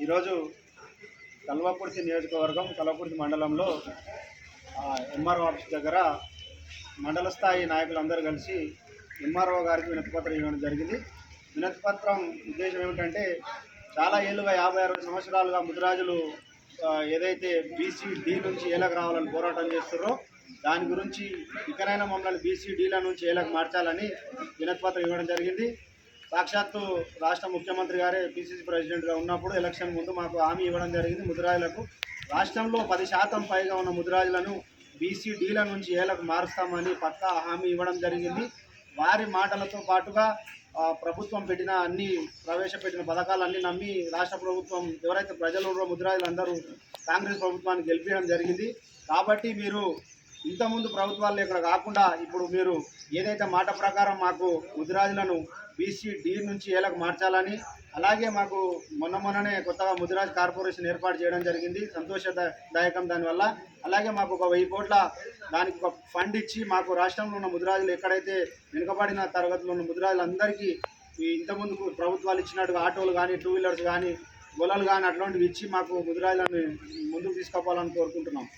ఈరోజు కల్వకుర్తి నియోజకవర్గం కల్వకుర్తి మండలంలో ఎంఆర్ఓ ఆఫీస్ దగ్గర మండల స్థాయి నాయకులందరూ కలిసి ఎంఆర్ఓ గారికి వినతిపత్రం ఇవ్వడం జరిగింది. వినతిపత్రం ఉద్దేశం ఏమిటంటే చాలా ఏళ్ళుగా 50-60 సంవత్సరాలుగా ముదిరాజులు ఏదైతే బీసీ డి నుంచి ఏలకు రావాలని పోరాటం చేస్తున్నారో దాని గురించి ఇకనైనా మమ్మల్ని బీసీ డీల నుంచి ఏలకు మార్చాలని వినతిపత్రం ఇవ్వడం జరిగింది. సాక్షాత్తు రాష్ట్ర ముఖ్యమంత్రి గారే పిసిసి ప్రెసిడెంట్గా ఉన్నప్పుడు ఎలక్షన్ ముందు మాకు హామీ ఇవ్వడం జరిగింది. ముదిరాజులకు రాష్ట్రంలో 10% పైగా ఉన్న ముదిరాజులను బీసీ డీల నుంచి ఏలకు మారుస్తామని పక్కా హామీ ఇవ్వడం జరిగింది. వారి మాటలతో పాటుగా ప్రభుత్వం ప్రవేశపెట్టిన పథకాలన్నీ నమ్మి రాష్ట్ర ప్రభుత్వం ఎవరైతే ప్రజలు ఉన్నారో ముదిరాజులు అందరూ కాంగ్రెస్ ప్రభుత్వాన్ని గెలిపించడం జరిగింది. కాబట్టి మీరు ఇంతకుముందు ప్రభుత్వాలు ఇక్కడ కాకుండా ఇప్పుడు మీరు ఏదైతే మాట ప్రకారం మాకు ముదిరాజులను బీసీ డి నుంచి ఏలకు మార్చాలని, అలాగే మాకు మొన్ననే కొత్తగా ముదిరాజ్ కార్పొరేషన్ ఏర్పాటు చేయడం జరిగింది, సంతోషదాయకం దానివల్ల. అలాగే మాకు ఒక 1000 కోట్ల దానికి ఒక ఫండ్ ఇచ్చి మాకు రాష్ట్రంలో ఉన్న ముదిరాజులు ఎక్కడైతే వెనుకబడిన తరగతిలో ఉన్న ముదిరాజులందరికీ ఇంతకుముందుకు ప్రభుత్వాలు ఇచ్చినట్టుగా ఆటోలు కానీ 2 వీలర్స్ కానీ గొల్లలు కానీ అట్లాంటివి ఇచ్చి మాకు ముదిరాజులను ముందుకు తీసుకుపోవాలని కోరుకుంటున్నాం.